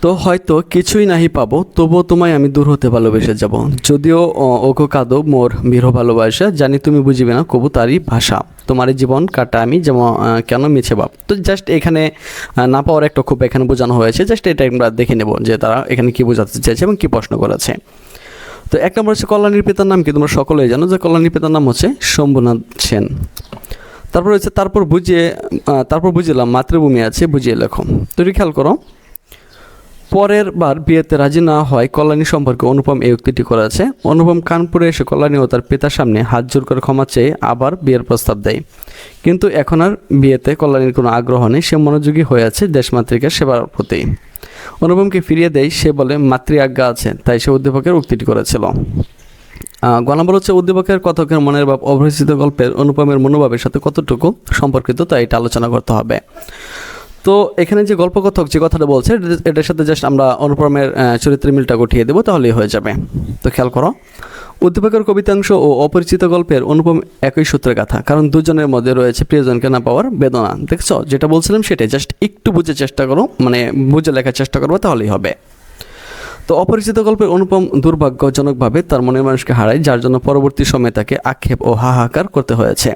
তো হয়তো কিছুই নাহি পাবো, তবুও তোমায় আমি দূর হতে ভালোবেসে যাব। যদিও ওগো কাঁদো মোর বিরহ ভালোবাসা, জানি তুমি বুঝিবে না কবু তারই ভাষা। তোমার এই জীবন কাটা আমি যেমন কেন মিছে ভাব। তো জাস্ট এখানে না পাওয়ার একটা খুব এখানে বোঝানো হয়েছে, জাস্ট এটা আমরা দেখে নেব যে তারা এখানে কী বোঝাতে চেয়েছে এবং কী প্রশ্ন করেছে। তো এক নম্বর হচ্ছে কল্যাণীর পিতার নাম কি? তোমরা সকলেই জানো যে কল্যাণীর পিতার নাম হচ্ছে শম্ভুনাথ সেন। তারপর হচ্ছে তারপর বুঝলাম মাতৃভূমি আছে, বুঝিয়ে লেখো। তো খেয়াল করো, পরের বার বিয়েতে রাজি না হয় কল্যাণী সম্পর্কে অনুপম এই উক্তিটি করেছে। অনুপম কানপুরে এসে কল্যাণী ও তার পিতার সামনে হাত জোর করে ক্ষমা চেয়ে আবার বিয়ের প্রস্তাব দেয়। কিন্তু এখন আর বিয়েতে কল্যাণীর কোনো আগ্রহ নেই, সে মনোযোগী হয়ে আছে দেশমাতৃকার সেবার প্রতি। অনুপমকে ফিরিয়ে দেয়, সে বলে মাতৃ আজ্ঞা আছে, তাই সে উদ্দীপকের উক্তিটি করেছিল। গণাবল হচ্ছে উদ্দীপকের কথকের মনের ভাব অপরিচিত গল্পের অনুপমের মনোভাবের সাথে কতটুকু সম্পর্কিত তা এটা আলোচনা করতে হবে। তো এখানে যে গল্পকথক যে কথাটা বলছে এটার সাথে জাস্ট আমরা অনুপমের চরিত্রের মিলটা গঠিয়ে দেবো, তাহলেই হয়ে যাবে। তো খেয়াল করো, উদ্দীপকের কবিতাংশ ও অপরিচিত গল্পের অনুপম একই সূত্রে গাথা, কারণ দুজনের মধ্যে রয়েছে প্রিয়জনকে না পাওয়ার বেদনা। দেখছো যেটা বলছিলাম সেটাই, জাস্ট একটু বুঝে চেষ্টা করো, মানে বুঝে লেখার চেষ্টা করবো, তাহলেই হবে। তো অপরিচিত গল্পের অনুপম দুর্ভাগ্যজনকভাবে তার মনের মানুষকে হারায়, যার জন্য পরবর্তী সময়ে তাকে আক্ষেপ ও হাহাকার করতে হয়েছে।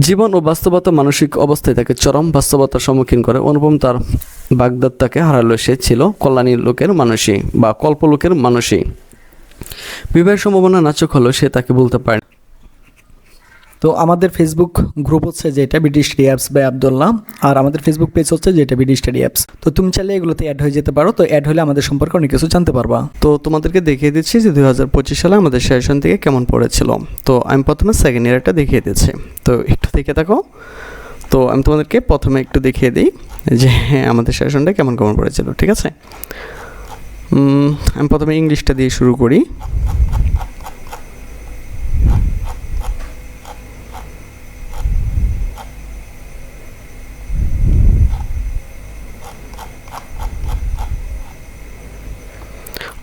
জীবন ও বাস্তবতা মানসিক অবস্থায় তাকে চরম বাস্তবতার সম্মুখীন করে। অনুপম তার বাগদত্তাকে হারালো, সে ছিল কল্যাণীর লোকের মানুষই বা কল্পলোকের মানুষই। বিবাহের সম্ভাবনা নাচক হলো, সে তাকে বলতে পারে। তো আমাদের ফেসবুক গ্রুপ হচ্ছে যেটা BD study apps by Abdullah, আর আমাদের ফেসবুক পেজ হচ্ছে যেটা বিডি স্টাডি অ্যাপস। তো তুমি চাইলে এগুলোতে অ্যাড হয়ে যেতে পারো, তো অ্যাড হলে আমাদের সম্পর্কে অনেক কিছু জানতে পারবা। তো তোমাদেরকে দেখিয়ে দিচ্ছি যে 2025 সালে আমাদের সেশন থেকে কেমন পড়েছিল। তো আমি প্রথমে সেকেন্ড ইয়ারটা দেখিয়ে দিচ্ছি, তো একটু দেখে থাকো। তো আমি তোমাদেরকে প্রথমে একটু দেখিয়ে দিই যে আমাদের সেশনটা কেমন কেমন পড়েছিল, ঠিক আছে। আমি প্রথমে ইংলিশটা দিয়ে শুরু করি।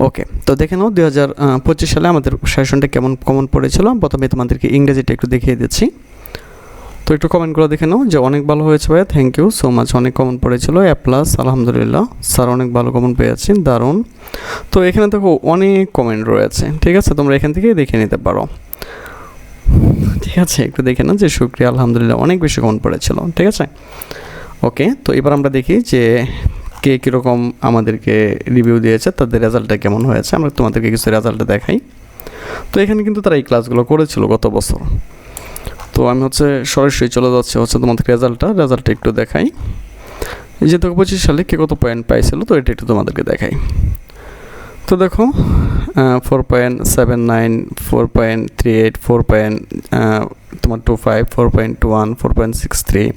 ওকে, তো দেখে নাও 2025 সালে আমাদের সেশনটা কেমন কমন পড়েছিল। প্রথমে তোমাদেরকে ইংরেজিটা একটু দেখিয়ে দিচ্ছি। তো একটু কমেন্টগুলো দেখে নাও যে অনেক ভালো হয়েছে ভাইয়া, থ্যাংক ইউ সো মাচ, অনেক কমন পড়েছিল, এ প্লাস, আলহামদুলিল্লাহ স্যার অনেক ভালো কমন পেয়েছি, দারুণ। তো এখানে দেখো অনেক কমেন্ট রয়েছে, ঠিক আছে, তোমরা এখান থেকে দেখে নিতে পারো, ঠিক আছে। একটু দেখে নাও যে শুক্রিয়া, আলহামদুলিল্লাহ অনেক বেশি কমন পড়েছিল, ঠিক আছে। ওকে, তো এবার আমরা দেখি যে কে কীরকম আমাদেরকে রিভিউ দিয়েছে, তাদের রেজাল্টটা কেমন হয়েছে। আমরা তোমাদেরকে কিছু রেজাল্টটা দেখাই। তো এখানে কিন্তু তারা এই ক্লাসগুলো করেছিল গত বছর। তো আমি সরাসরি চলে যাচ্ছে তোমাদেরকে রেজাল্টটা একটু দেখাই। এই যে 2025 সালে কে কত পয়েন্ট পাইছিল, তো এটা একটু তোমাদেরকে দেখাই। তো দেখো 4.79, 4.38, 4.25, 4.21, 4.63,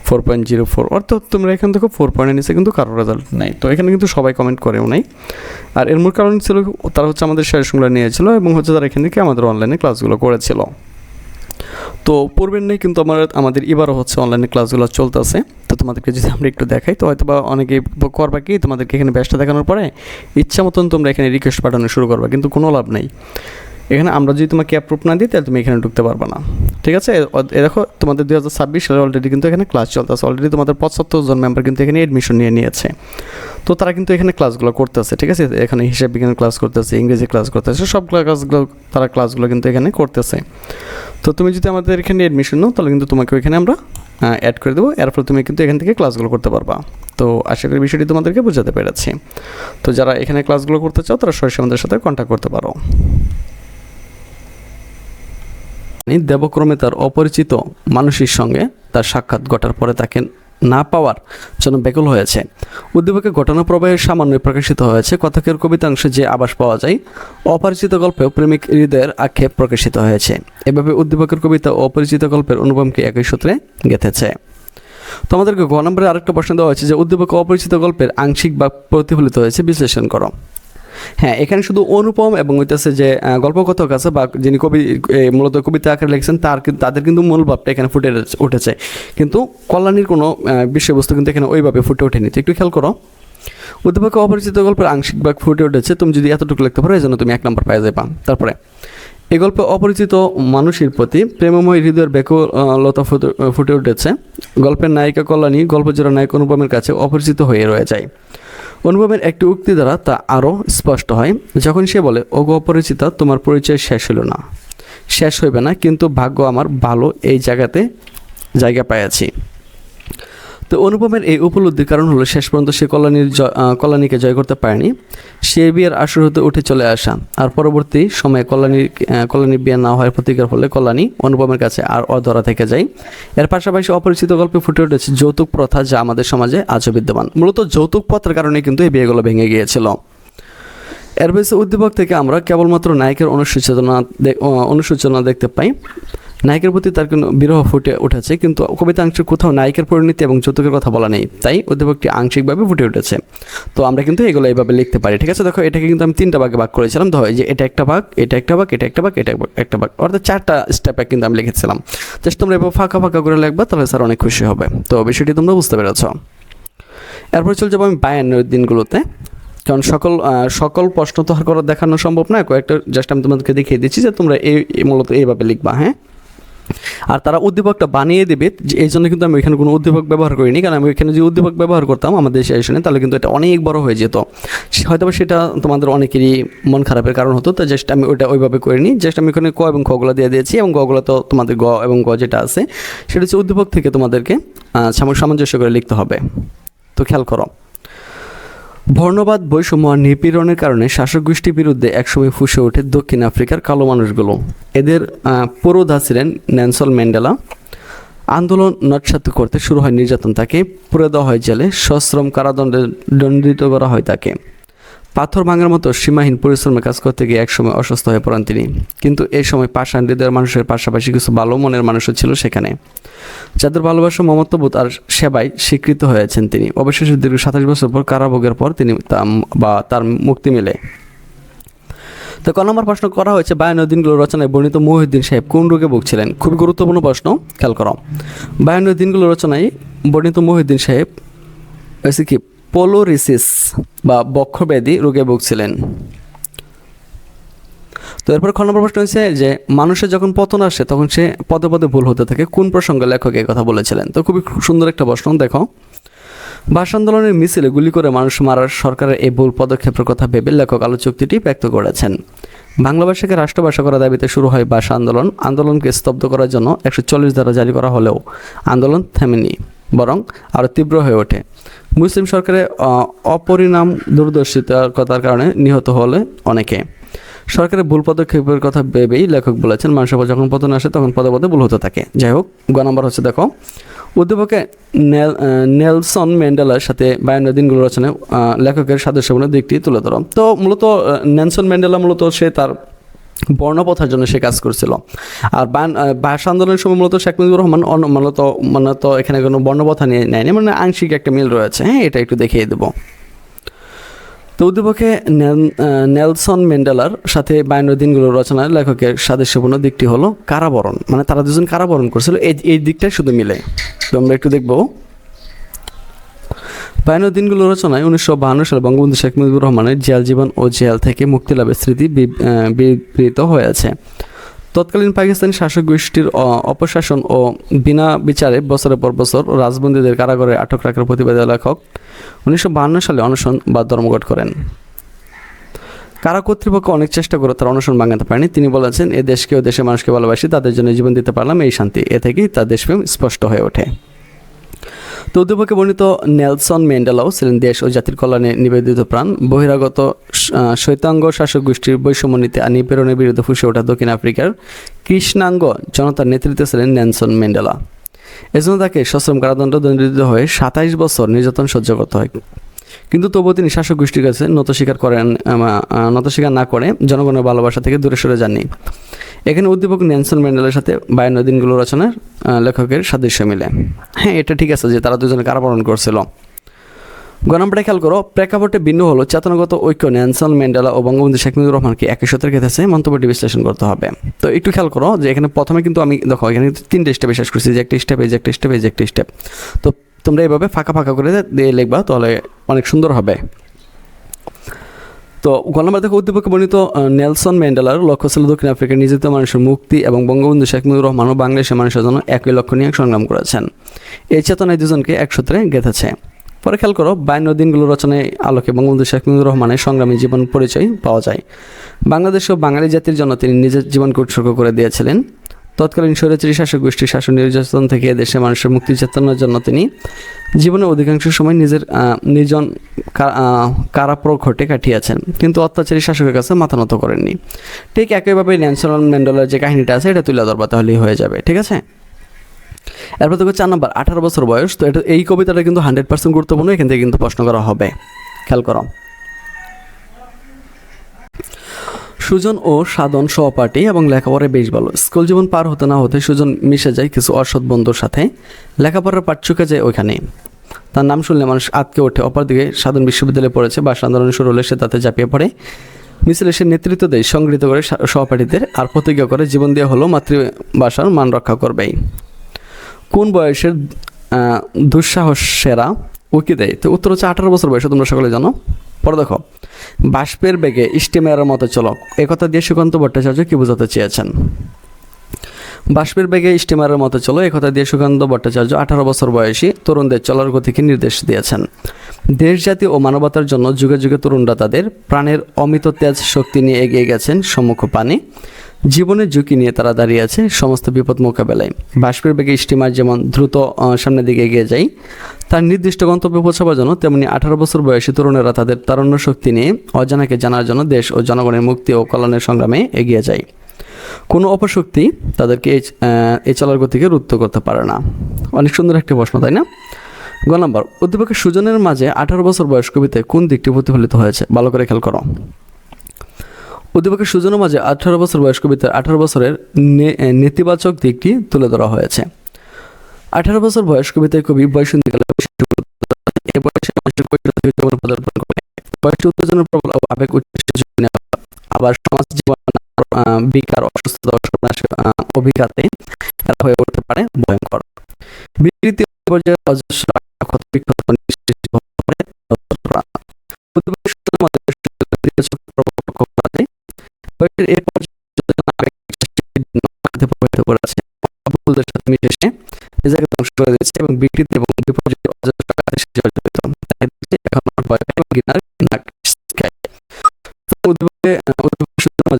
4.04, অর্থাৎ তোমরা এখানে দেখো 4 পয়েন্টের নিচে কিন্তু কারোর রেজাল্ট নেই। তো এখানে কিন্তু সবাই কমেন্ট করেও নাই। আর এর মূল কারণ ছিল তারা আমাদের সেশনগুলো নিয়েছিল এবং তারা এখান থেকে আমাদের অনলাইনে ক্লাসগুলো করেছিল। তো পূর্বের নেই কিন্তু আমাদের এবারও অনলাইনে ক্লাসগুলো চলতেছে। তো তোমাদেরকে যদি আমরা একটু দেখাই, তো হয়তো বা অনেকেই করবা কি, তোমাদেরকে এখানে ব্যাচটা দেখানোর পরে ইচ্ছা মতন তোমরা এখানে রিকোয়েস্ট পাঠানো শুরু করবা, কিন্তু কোনো লাভ নেই। এখানে আমরা যদি তোমাকে অ্যাপ্রুভ না দিই তাহলে তুমি এখানে ঢুকতে পারবে না, ঠিক আছে। দেখো তোমাদের 2026 সালে অলরেডি কিন্তু এখানে ক্লাস চলতেছে, অলরেডি তোমাদের 75 জন মেম্বার কিন্তু এখানে এডমিশন নিয়েছে। তো তারা কিন্তু এখানে ক্লাসগুলো করতেছে, ঠিক আছে। এখানে হিসাব বিজ্ঞান ক্লাস করতেছে, ইংরেজি ক্লাস করতেছে, সব ক্লাসগুলো কিন্তু এখানে করতেছে। তো তুমি যদি আমাদের এখানে এডমিশন নাও তাহলে কিন্তু তোমাকে ওইখানে আমরা অ্যাড করে দেবো, এর ফলে তুমি কিন্তু এখান থেকে ক্লাসগুলো করতে পারবা। তো আশা করি বিষয়টি তোমাদেরকে বোঝাতে পেরেছি। তো যারা এখানে ক্লাসগুলো করতে চাও তারা সরাসরি আমাদের সাথে কন্ট্যাক্ট করতে পারো। দেবক্রমে তার অপরিচিত মানুষের সঙ্গে তার সাক্ষাৎ ঘটার পরে তাকে না পাওয়ার জন্য ব্যাকুল হয়েছে। উদ্দীপকের ঘটনা প্রবাহের সামান্য প্রকাশিত হয়েছে। কথকের কবিতাংশে যে আভাস পাওয়া যায়, অপরিচিত গল্পেও প্রেমিক হৃদয়ের আক্ষেপ প্রকাশিত হয়েছে। এভাবে উদ্দীপকের কবিতা ও অপরিচিত গল্পের অনুপমকে একই সূত্রে গেঁথেছে। তো আমাদেরকে গ নম্বরে আরেকটা প্রশ্ন দেওয়া হয়েছে যে উদ্দীপক অপরিচিত গল্পের আংশিক বা প্রতিফলিত হয়েছে, বিশ্লেষণ করো। হ্যাঁ, এখানে শুধু অনুপম এবং যে গল্পকথক আছে বা যিনি মূলত কবিতা আকারে লিখছেন তাদের কিন্তু মূল ভাবটা এখানে ফুটে উঠেছে, কিন্তু কল্যাণীর কোনো বিষয়বস্তু কিন্তু এখানে ওইভাবে ফুটে ওঠেনি। তো একটু খেয়াল করো, উদ্দীপক অপরিচিত গল্পের আংশিক ভাগ ফুটে উঠেছে, তুমি যদি এতটুকু লিখতে পারো এই জন্য তুমি 1 নম্বর পেয়ে যাবা। তারপরে এই গল্পে অপরিচিত মানুষের প্রতি প্রেমময় হৃদয়ের ব্যাকুলতা ফুটে উঠেছে। গল্পের নায়িকা কল্যাণী গল্পজোড়া নায়ক অনুপমের কাছে অপরিচিত হয়ে রয়ে যায়। অনুভবের একটি উক্তি দ্বারা তা আরও স্পষ্ট হয় যখন সে বলে, ওগো অপরিচিতা, তোমার পরিচয় শেষ হইল না, শেষ হইবে না, কিন্তু ভাগ্য আমার ভালো এই জায়গা পাইয়াছি। তো অনুপমের এই উপলব্ধির কারণ হলো শেষ পর্যন্ত সে কল্যাণীকে জয় করতে পারেনি। সে বিয়ের আসর হতে উঠে চলে আসা, আর পরবর্তী সময়ে কল্যাণীর বিয়ে না হওয়ার প্রতিকার ফলে কল্যাণী অনুপমের কাছে আর অধরা থেকে যায়। এর পাশাপাশি অপরিচিত গল্পে ফুটে উঠেছে যৌতুক প্রথা, যা আমাদের সমাজে আজও বিদ্যমান। মূলত যৌতুক প্রথার কারণে কিন্তু এই বিয়েগুলো ভেঙে গিয়েছিল। এর বেশি উদ্দীপক থেকে আমরা কেবলমাত্র নায়কের অনুসূচনা দেখতে পাই। নায়কের প্রতি তার কোনো বিরহ ফুটে উঠেছে, কিন্তু কবিতাংশের কোথাও নায়কের পরিণতি এবং যৌতুকের কথা বলা নেই, তাই উদ্দীপকটি আংশিকভাবে ফুটে উঠেছে। তো আমরা কিন্তু এগুলো এইভাবে লিখতে পারি। ঠিক আছে, দেখো এটাকে কিন্তু আমি 3টা ভাগে ভাগ করেছিলাম। ধরো যে এটা একটা ভাগ, এটা একটা ভাগ, এটা একটা ভাগ, এটা একটা ভাগ, অর্থাৎ 4টা স্টেপে কিন্তু আমি লিখেছিলাম। জাস্ট তোমরা এবার ফাঁকা করে লিখবা, তাহলে স্যার অনেক খুশি হবে। তো বিষয়টি তোমরা বুঝতে পেরেছ। এরপর চলে যাবো আমি 52 দিনগুলোতে, কারণ সকল প্রশ্ন তো আর করে দেখানো সম্ভব না। কয়েকটা জাস্ট আমি তোমাদেরকে দেখিয়ে দিচ্ছি যে তোমরা মূলত এইভাবে লিখবা। হ্যাঁ, আর তারা উদ্দীপকটা বানিয়ে দেবে, যে এই জন্য কিন্তু আমি এখানে কোনো উদ্দীপক ব্যবহার করিনি, কারণ আমি এখানে যে উদ্দীপক ব্যবহার করতাম আমাদের সেশনে, তাহলে কিন্তু এটা অনেক বড় হয়ে যেত। হয়তো সেটা তোমাদের অনেকেরই মন খারাপের কারণ হতো। তো জাস্ট আমি ওইটা ওইভাবে করিনি। জাস্ট আমি এখানে ক এবং খগুলো দিয়ে দিয়েছি, এবং গগুলো তো তোমাদের গ এবং গ যেটা আছে সেটা হচ্ছে উদ্দীপক থেকে তোমাদেরকে সামঞ্জস্য করে লিখতে হবে। তো খেয়াল করো, বর্ণবাদ, বৈষম্য আর নিপীড়নের কারণে শাসক গোষ্ঠীর বিরুদ্ধে একসময় ফুঁসে ওঠে দক্ষিণ আফ্রিকার কালো মানুষগুলো। এদের পুরোধা ছিলেন নেলসন ম্যান্ডেলা। আন্দোলন নৎসাত করতে শুরু হয় নির্যাতন, তাকে পুরে দেওয়া হয় জেলে, সশ্রম কারাদণ্ডে দণ্ডিত করা হয় তাকে। পাথর ভাঙার মতো সীমাহীন পরিশ্রমে কাজ করতে গিয়ে একসময় অসুস্থ হয়ে পড়েন তিনি। কিন্তু এই সময় পাষাণ হৃদয়ের মানুষের পাশাপাশি কিছু ভালো মনের মানুষও ছিল সেখানে, যাদের ভালোবাসা, মমত্ববোধ আর সেবায় স্বীকৃত হয়েছেন তিনি। অবশেষে দীর্ঘ 27 বছর পর কারাভোগের পর তার মুক্তি মেলে। তো ক নম্বর প্রশ্ন করা হয়েছে, 52 দিনগুলো রচনায় বর্ণিত মহিউদ্দিন সাহেব কোন রোগে ভুগছিলেন? খুবই গুরুত্বপূর্ণ প্রশ্ন, খেয়াল করো। 52 দিনগুলো রচনায় বর্ণিত মহিউদ্দিন সাহেব হয়েছে কি পোলোরিসিস বা বক্ষব্যাধি রোগে ভুগছিলেন। তো এরপর খ নম্বর প্রশ্ন হচ্ছে যে মানুষের যখন পতন আসে তখন সে পদে পদে ভুল হতে থাকে, কোন প্রসঙ্গে লেখক এই কথা বলেছিলেন? তো খুবই সুন্দর একটা প্রশ্ন। দেখো, ভাষা আন্দোলনের মিছিলে গুলি করে মানুষ মারার সরকারের এই ভুল পদক্ষেপের কথা ভেবে লেখক আলোচকটি ব্যক্ত করেছেন। বাংলা ভাষাকে রাষ্ট্রভাষা করার দাবিতে শুরু হয় ভাষা আন্দোলন। আন্দোলনকে স্তব্ধ করার জন্য 140 ধারা জারি করা হলেও আন্দোলন থেমেনি, বরং আরও তীব্র হয়ে ওঠে। মুসলিম সরকারের অপরিণাম দূরদর্শিতার কারণে নিহত হলে অনেকে। সরকারের ভুল পদক্ষেপের কথা ভেবেই লেখক বলেছেন মানুষের যখন পতন আসে তখন পদে পদে ভুল হতে থাকে। যাই হোক, গ নম্বর হচ্ছে, দেখো উদ্দীপকে নেলসন ম্যান্ডেলার সাথে 52 দিনগুলো রচনায় লেখকের সাদৃশ্যপূর্ণ দিকটি তুলে ধরো। তো মূলত নেলসন ম্যান্ডেলা মূলত সে তার বর্ণপ্রথার জন্য সে কাজ করছিল, আর ভাষা আন্দোলনের সময় মূলত শেখ মুজিবুর রহমান মূলত এখানে কোনো বর্ণপ্রথা নিয়ে নেয়নি, মানে আংশিক একটা মিল রয়েছে। হ্যাঁ, এটা একটু দেখিয়ে দেবো। তো উদ্দীপকে নেলসন ম্যান্ডেলার সাথে 52 দিনগুলো রচনায় লেখকের সাদৃশ্যপূর্ণ দিকটি হলো কারাবরণ, মানে তারা দুজন কারাবরণ করছিল, এই দিকটাই শুধু মিলে। তো আমরা একটু দেখবো। 52 দিনগুলো রচনায় 1952 সালে বঙ্গবন্ধু শেখ মুজিবুর রহমানের জেল জীবন ও জেল থেকে মুক্তি লাভের স্মৃতি বিবৃত হয়েছে। তৎকালীন পাকিস্তানি শাসক গোষ্ঠীর অপশাসন ও বিনা বিচারে বছরের পর বছর রাজবন্দীদের কারাগারে আটক রাখার প্রতিবাদে লেখক 1952 সালে অনশন বা ধর্মঘট করেন। কারা কর্তৃপক্ষ অনেক চেষ্টা করে তার অনশন ভাঙাতে পারেনি। তিনি বলেছেন, এ দেশকে ও দেশের মানুষকে ভালোবাসি, তাদের জন্য জীবন দিতে পারলাম, এই শান্তি। এ থেকেই তার দেশপ্রেম স্পষ্ট হয়ে ওঠে। তো উদ্দীপকে বর্ণিত নেলসন ম্যান্ডেলাও ছিলেন দেশ ও জাতির কল্যাণে নিবেদিত প্রাণ। বহিরাগত শৈতাঙ্গ শাসক গোষ্ঠীর বৈষম্য নীতি আর নিপীড়নের বিরুদ্ধে ফুসে ওঠা দক্ষিণ আফ্রিকার কৃষ্ণাঙ্গ জনতার নেতৃত্বে ছিলেন নেলসন ম্যান্ডেলা। এজন্য তাকে সশ্রম কারাদণ্ড দণ্ডিত হয়ে 27 বছর নির্যাতন সহ্য করতে হয়। কিন্তু তবুও তিনি শাসক গোষ্ঠীর কাছে নত স্বীকার না করে জনগণের ভালোবাসা থেকে দূরে সরে যাননি। এখানে উদ্দীপক নেলসন ম্যান্ডেলার সাথে 52 দিনগুলো রচনার লেখকের সাদৃশ্য মিলে। হ্যাঁ, এটা ঠিক আছে যে তারা দুজনে কারাবরণ করছিল। গ নম্বরটা খেয়াল করো, প্রেক্ষাপটে ভিন্ন হলো চেতনাগত ঐক্য নেলসন ম্যান্ডেলা ও বঙ্গবন্ধু শেখ মুজিবুর রহমানকে একই সূত্রে গেঁথেছে, মন্তব্যটি বিশ্লেষণ করতে হবে। তো একটু খেয়াল করো যে এখানে প্রথমে কিন্তু আমি দেখো এখানে 3টে স্টেপে শেষ করছি, যে একটা স্টেপ, এই যে একটা স্টেপ, এই যে একটা স্টেপ। তো তোমরা এইভাবে ফাঁকা করে দিয়ে লিখবা, তাহলে অনেক সুন্দর হবে। তো গ নম্বর দেখো, উদ্দীপকে বর্ণিত নেলসন ম্যান্ডেলার লক্ষ্য ছিল দক্ষিণ আফ্রিকার নির্যাতিত মানুষের মুক্তি, এবং বঙ্গবন্ধু শেখ মুজিবুর রহমান ও বাংলাদেশের মানুষের জন্য একই লক্ষ্য নিয়ে সংগ্রাম করেছেন। এই চেতনায় দুজনকে এক সূত্রে গেঁথেছে। খ পরে খেয়াল করো, 52 দিনগুলো রচনায় আলোকে বঙ্গবন্ধু শেখ মুজিবুর রহমানের সংগ্রামী জীবন পরিচয় পাওয়া যায়। বাংলাদেশ ও বাঙালি জাতির জন্য তিনি নিজের জীবনকে উৎসর্গ করে দিয়েছিলেন। তৎকালীন স্বৈরাচারী শাসক গোষ্ঠীর শাসন নির্যাতন থেকে দেশের মানুষের মুক্তি চেতনার জন্য তিনি জীবনের অধিকাংশ সময় নিজের নির্জন কারাপ্রঘটে কাটিয়েছেন, কিন্তু অত্যাচারী শাসকের কাছে মাথা নত করেননি। ঠিক একইভাবে নেলসন ম্যান্ডেলার যে কাহিনীটা আছে এটা তুলে ধরবা, তাহলেই হয়ে যাবে। ঠিক আছে, এরপর দেখো 4 নম্বর, 18 বছর বয়স। তো এটা এই কবিতাটা কিন্তু 100% গুরুত্বপূর্ণ, এখান থেকে কিন্তু প্রশ্ন করা হবে। খেয়াল করো, সুজন ও সাধন সহপাঠী এবং লেখাপড়ায় বেশ ভালো। স্কুল জীবন পার হতে না হতে সুজন মিশে যায় কিছু অসৎ বন্ধুর সাথে, লেখাপড়ার পাঠ চুকে যায় ওইখানে। তার নাম শুনলে মানুষ আঁতকে ওঠে। অপরদিকে সাধন বিশ্ববিদ্যালয়ে পড়েছে, ভাষা আন্দোলন শুরু হলে সে তাতে ঝাঁপিয়ে পড়ে। মিছিলে সে নেতৃত্ব দেয়, সংগৃহীত করে সহপাঠীদের, আর প্রতিজ্ঞা করে জীবন দেওয়া হলো মাতৃভাষার মান রক্ষা করবেই। কোন বয়সের দুঃসাহসেরা উকি দেয়? তো উত্তর হচ্ছে 18 বছর বয়সে, তোমরা সকলে জানো। পরে দেখো, বাষ্পের বেগে স্টিমারের মতো চলো, একথা দিয়ে সুকান্ত ভট্টাচার্য কি বোঝাতে চেয়েছেন? বাষ্পের বেগে স্টিমারের মতো চলো, একথা দিয়ে সুকান্ত ভট্টাচার্য 18 বছর বয়সী তরুণদের চলার গতিকে নির্দেশ দিয়েছেন। দেশ জাতি ও মানবতার জন্য যুগে যুগে তরুণরা তাদের প্রাণের অমিত তেজ শক্তি নিয়ে এগিয়ে গেছেন সম্মুখ পানে। জীবনের ঝুঁকি নিয়ে তারা দাঁড়িয়ে আছে সমস্ত বিপদ মোকাবেলায়। বাষ্পের বেগে স্টিমার যেমন দ্রুত সামনের দিকে এগিয়ে যায় তার নির্দিষ্ট গন্তব্যে পৌঁছাবার জন্য, তেমনি 18 বছর বয়সী তরুণেরা তাদের তারুণ্য শক্তি নিয়ে অজানাকে জানার জন্য দেশ ও জনগণের মুক্তি ও কল্যাণের সংগ্রামে এগিয়ে যায়। কোনো অপশক্তি তাদেরকে এই চলার গতিকে রুদ্ধ করতে পারে না। অনেক সুন্দর একটি প্রশ্ন, তাই না? গ নম্বর, অধ্যাপকের সুজনের মাঝে 18 বছর বয়স কবিতায় কোন দিকটি প্রতিফলিত হয়েছে? ভালো করে খেয়াল করো। অধ্যাপকের সুজনের মাঝে 18 বছর বয়স কবিতার 18 বছরের নেতিবাচক দিকটি তুলে ধরা হয়েছে। 18 বছর বয়স কবিতায় কবি বয়সন্ধিকালে এ বয়সে মানুষের কৈশোর পদার্পণ করে। বয়সে উত্তেজনার প্রবল আবেগ উচ্ছ্বাসে আবার সমাজ জীবন বিকার অসুস্থতা অভিঘাতে হয়ে উঠতে পারে ভয়ঙ্কর। বিকৃতি পর্যায়ে অজস্র ক্ষত বিক্ষত নিঃশেষ করে বয়সের এই পর্যায়ে মিশেষে নিজেকে ধ্বংস করে দিয়েছে এবং বিকৃতি এবং বিপর্যয় অজস্র জড়িত। এখন ভয় এবং ঘৃণার নাক শিখায়।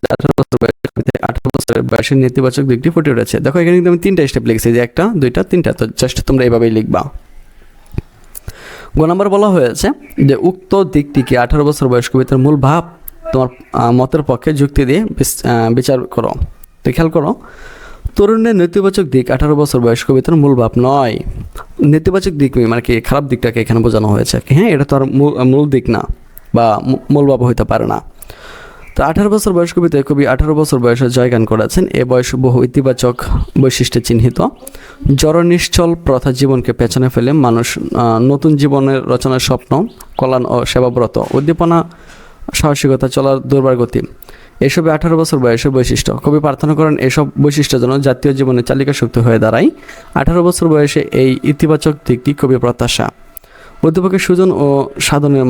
18 বছর বয়সে 18 বছরের বয়সের নেতিবাচক দিকটি ফুটে উঠেছে। দেখো এখানে কিন্তু আমি 3টা স্টেপ লিখছি, যে 1, 2, 3টা। তো জাস্ট তোমরা এইভাবেই লিখবা। গ নম্বর বলা হয়েছে যে উক্ত দিকটিকে 18 বছর বয়স কবিতার মূল ভাব তোমার মতের পক্ষে যুক্তি দিয়ে বিচার করো। তো খেয়াল করো, তরুণের নেতিবাচক দিক 18 বছর বয়স কবিতার মূল ভাব নয়। নেতিবাচক দিক মানে কি, খারাপ দিকটাকে এখানে বোঝানো হয়েছে। হ্যাঁ, এটা তো আর মূল দিক না বা মূল ভাব হইতে পারে না। তো 18 বছর বয়স কবিতায় কবি 18 বছর বয়সে জয়গান করেছেন। এ বয়স বহু ইতিবাচক বৈশিষ্ট্যে চিহ্নিত। জড় নিশ্চল প্রথা জীবনকে পেছনে ফেলে মানুষ নতুন জীবনের রচনার স্বপ্ন, কল্যাণ ও সেবাব্রত, উদ্দীপনা, সাহসিকতা, চলার দুর্বার গতি, এসবে 18 বছর বয়সের বৈশিষ্ট্য। কবি প্রার্থনা করেন এসব বৈশিষ্ট্য যেন জাতীয় জীবনের চালিকা শক্তি হয়ে দাঁড়ায়। 18 বছর বয়সে এই ইতিবাচক দিকটি কবি প্রত্যাশা। অধ্যাপকের সুজন ও সাধনের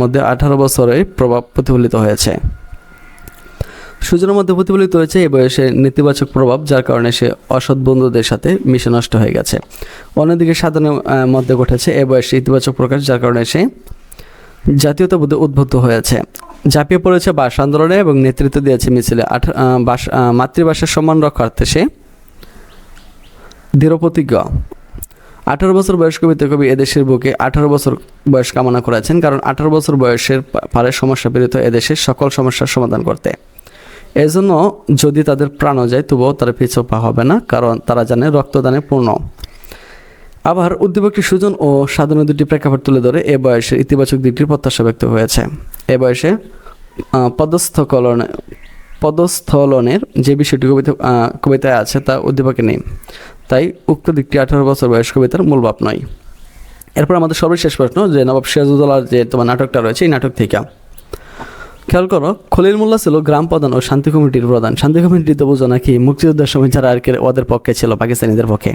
মধ্যে 18 বছরের প্রভাব প্রতিফলিত হয়েছে। সুজনের মধ্যে প্রতিফলিত হয়েছে এই বয়সে নেতিবাচক প্রভাব, যার কারণে সে অসৎ বন্ধুদের সাথে মিশে নষ্ট হয়ে গেছে। অন্যদিকে সাধনের মধ্যে ঘটেছে এ বয়সে ইতিবাচক প্রকাশ, যার কারণে সে জাতীয়তাবোধে উদ্বুদ্ধ হয়েছে, ঝাঁপিয়ে পড়েছে ভাষা আন্দোলনে এবং নেতৃত্ব দিয়েছে মিছিলে। মাতৃভাষার সম্মান রক্ষার্থে সে দৃঢ়প্রতিজ্ঞ। 18 বছর বয়স কবিতা কবি এদেশের বুকে 18 বছর বয়স কামনা করেছেন, কারণ 18 বছর বয়সের পারে সমস্যা পীড়িত এদেশের সকল সমস্যার সমাধান করতে। এজন্য যদি তাদের প্রাণও যায় তবুও তারা পিছু পা হবে না, কারণ তারা জানে রক্তদানে পূর্ণ। আবার উদ্দীপকটি সুজন ও সাধনের দুটি প্রেক্ষাপট তুলে ধরে এ বয়সের ইতিবাচক দিকটির প্রত্যাশা ব্যক্ত হয়েছে। এ বয়সে পদস্থলনের যে বিষয়টি কবিতায় আছে তা উদ্দীপকে নেই, তাই উক্ত দিকটি 18 বছর বয়স কবিতার মূল ভাব নয়। এরপর আমাদের সর্বশেষ প্রশ্ন, যে নবাব সিরাজউদ্দৌলার যে তোমার নাটকটা রয়েছে, এই নাটক থেকে খেয়াল করো, খলিল মোল্লা ছিল গ্রাম প্রধান ও শান্তি কমিটির প্রধান। শান্তি কমিটিতে বোঝো নাকি মুক্তিযুদ্ধের সময় যারা আর কি ওদের পক্ষে ছিল, পাকিস্তানিদের পক্ষে,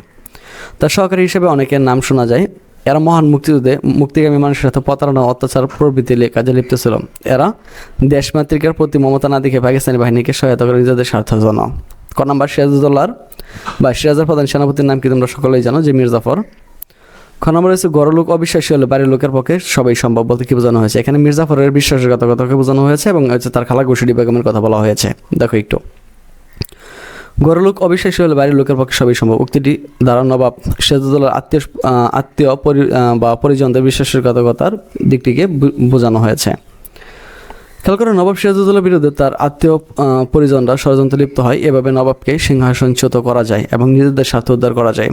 তার সহকারী হিসেবে অনেকের নাম শোনা যায়। এরা মহান মুক্তিযুদ্ধে মুক্তিগামী মানুষের সাথে প্রতারণা, অত্যাচার প্রভৃতি কাজে লিপ্ত ছিল। এরা দেশমাতৃকার প্রতি মমতা না দেখে পাকিস্তানি বাহিনীকে সহায়তা করে নিজেদের স্বার্থের জন্য। ক নম্বর, সিরাজউদ্দৌলার বা সিরাজের প্রধান সেনাপতির নাম কি তোমরা সকলেই জানো, যে মীর জাফর। ক খ নম্বর হচ্ছে গড়লোক অবিশ্বাসী হলে বাড়ির লোকের পক্ষে সবই সম্ভব বলতে কি বোঝানো হয়েছে? এখানে মির্জাফরের বিশ্বাসঘাতকতাকে বোঝানো হয়েছে এবং হচ্ছে তার খালা ঘুষুরি বেগমের কথা বলা হয়েছে। দেখো একটু, গড়লোক অবিশ্বাসী হলে বাড়ির লোকের পক্ষে সবই সম্ভব উক্তিটি দ্বারা নবাব সিরাজউদ্দৌলার আত্মীয় বা পরিজনদের বিশ্বাসঘাতকতার দিকটিকে বোঝানো হয়েছে। খেয়াল করে, নবাব সিরাজউদ্দৌলার বিরুদ্ধে তার আত্মীয় পরিজনরা ষড়যন্ত্রে লিপ্ত হয়। এভাবে নবাবকে সিংহাসনচ্যুত করা যায় এবং নিজেদের স্বার্থ উদ্ধার করা যায়।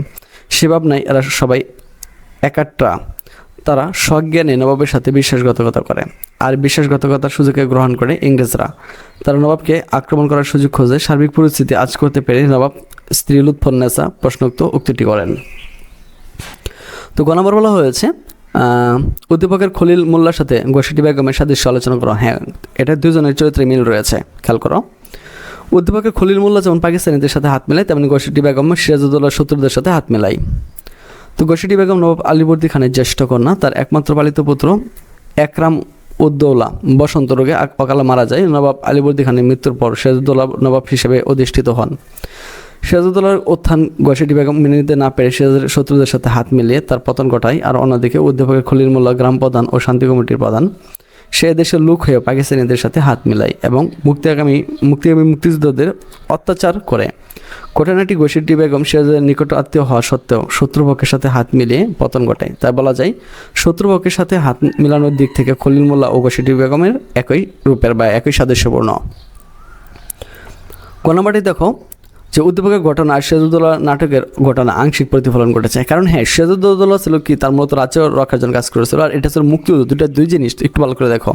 সে ভাবনায় এরা সবাই একাট্রা। তারা সজ্ঞানে নবাবের সাথে বিশ্বাসঘাতকতা করে, আর বিশ্বাসঘাতকতার সুযোগে গ্রহণ করে ইংরেজরা। তারা নবাবকে আক্রমণ করার সুযোগ খোঁজে। সার্বিক পরিস্থিতি আজ করতে পেরে নবাব স্ত্রী লুৎফুন্নেসা প্রশ্নোক্ত উক্তিটি করেন। তো গ নম্বর বলা হয়েছে উদ্দীপকের খলিল মোল্লার সাথে ঘসেটি বেগমের সাদৃশ্য আলোচনা করো। হ্যাঁ, এটা দুজনের চরিত্রে মিল রয়েছে। খেয়াল করো, উদ্দীপকের খলিল মোল্লা যেমন পাকিস্তানিদের সাথে হাত মেলায়, তেমনি ঘসেটি বেগম সিরাজউদ্দৌলার শত্রুদের সাথে হাত মেলায়। তো ঘসেটি বেগম নবাব আলীবর্দী খানের জ্যেষ্ঠ কন্যা। তার একমাত্র পালিত পুত্র একরাম উদ্দৌলা বসন্ত রোগে অকালে মারা যায়। নবাব আলীবর্দী খানের মৃত্যুর পর সিরাজউদ্দৌলা নবাব হিসেবে অধিষ্ঠিত হন। সিরাজউদ্দৌলার উত্থান ঘসেটি বেগম মেনে নিতে না পেরে সিরাজের শত্রুদের সাথে হাত মিলিয়ে তার পতন ঘটায়। আর অন্যদিকে উদ্দীপকের খলিল মোল্লা গ্রাম প্রধান ও শান্তি কমিটির প্রধান, সে দেশের লোক হয়ে পাকিস্তানিদের সাথে হাত মিলায় এবং মুক্তিকামী মুক্তিযোদ্ধাদের অত্যাচার করে। ঘটনাটি ঘসেটি বেগম সিরাজের নিকট আত্মীয় হওয়া সত্ত্বেও শত্রুপক্ষের সাথে হাত মিলিয়ে পতন ঘটায়। তাই বলা যায় শত্রুপক্ষের সাথে হাত মিলানোর দিক থেকে খলিল মোল্লা ও ঘসেটি বেগমের একই রূপের বা একই সাদৃশ্যপূর্ণ। গণমাটি দেখো যে উদ্দীপকের ঘটনা আর সিরাজউদ্দৌলা নাটকের ঘটনা আংশিক প্রতিফলন ঘটেছে। কারণ হ্যাঁ, সিরাজউদ্দৌলা ছিল কি তার মতো রাজ্য রক্ষার জন্য কাজ করেছিল, আর এটা ছিল মুক্তিযুদ্ধ। দুই জিনিস একটু ভালো করে দেখো।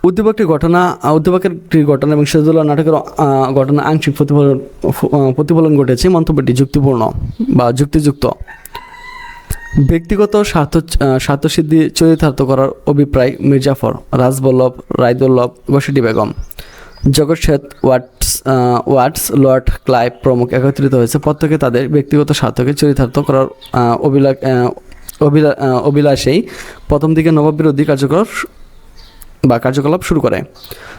উদ্দীপকের ঘটনা এবং সিরাজউদ্দৌলা নাটকের ঘটনা আংশিক প্রতিফলন ঘটেছে। মন্তব্যটি যুক্তিপূর্ণ বা যুক্তিযুক্ত। ব্যক্তিগত স্বার্থসিদ্ধি চরিতার্থ করার অভিপ্রায় মির্জাফর, রাজবল্লভ, রায়দুল্লভ, ঘসেটি বেগম, জগৎ শেঠ, ওয়াটস, লর্ড ক্লাইভ প্রমুখ একত্রিত হয়েছে। প্রত্যেকে তাদের ব্যক্তিগত স্বার্থকে চরিতার্থ করার অভিলাষেই প্রথম দিকে নবাব বিরোধী কার্যকলাপ শুরু করে।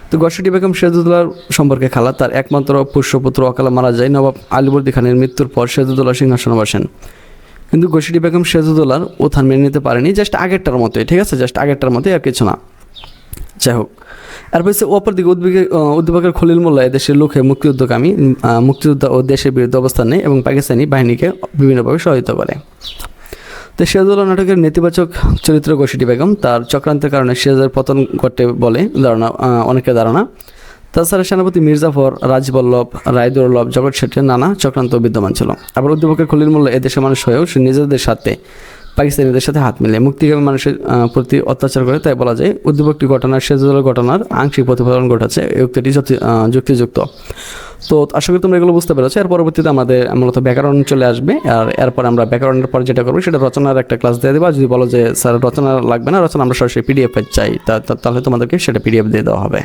তো ঘসেটি বেগম সিরাজউদ্দৌলার সম্পর্কে খালা। তার একমাত্র পুষ্যপুত্র অকালে মারা যায়। নবাব আলীবর্দী খানের মৃত্যুর পর সিরাজউদ্দৌলা সিংহাসনে বসেন। কিন্তু ঘসেটি বেগম সিরাজউদ্দৌলার উত্থান মেনে নিতে পারেনি। জাস্ট আগেরটার মতোই, ঠিক আছে, জাস্ট আগেরটার মতোই, আর কিছু না। যাই হোক, এরপর হচ্ছে অপরদিকে উদ্দীপকের খলিল মোল্লা এদেশের লোকে মুক্তিযোদ্ধা ও দেশের বিরুদ্ধে অবস্থান নেয় এবং পাকিস্তানি বাহিনীকে বিভিন্নভাবে সহায়তা করে। তো সিরাজউদ্দৌলা নাটকের নেতিবাচক চরিত্র ঘসেটি বেগম। তার চক্রান্তের কারণে সিরাজের পতন ঘটে বলে অনেকের ধারণা। তাছাড়া সেনাপতি মির্জাফর, রাজবল্লভ, রায়দুল্লভ, জগৎ শেঠের নানা চক্রান্ত বিদ্যমান ছিল। আবার উদ্দীপকের খলিল মোল্লা এদেশের মানুষ হয়েও সে নিজেদের সাথে পাকিস্তানিদের সাথে হাত মিলিয়ে মুক্তিকামী মানুষের প্রতি অত্যাচার করে। তাই বলা যায় উদ্দীপকটি ঘটনার সিরাজউদ্দৌলার ঘটনার আংশিক প্রতিফলন ঘটেছে। এই উক্তিটি যুক্তিযুক্ত। তো আশা করি তোমরা এগুলো বুঝতে পেরেছো। এর পরবর্তীতে আমাদের মূলত ব্যাকরণ চলে আসবে, আর এরপর আমরা ব্যাকরণের পর যেটা করবো সেটা রচনার একটা ক্লাস দিয়ে দেবো। আর যদি বলো যে স্যার রচনা লাগবে না, রচনা আমরা সরাসরি পিডিএফ চাই, তাহলে তোমাদেরকে সেটা পিডিএফ দিয়ে দেওয়া হবে।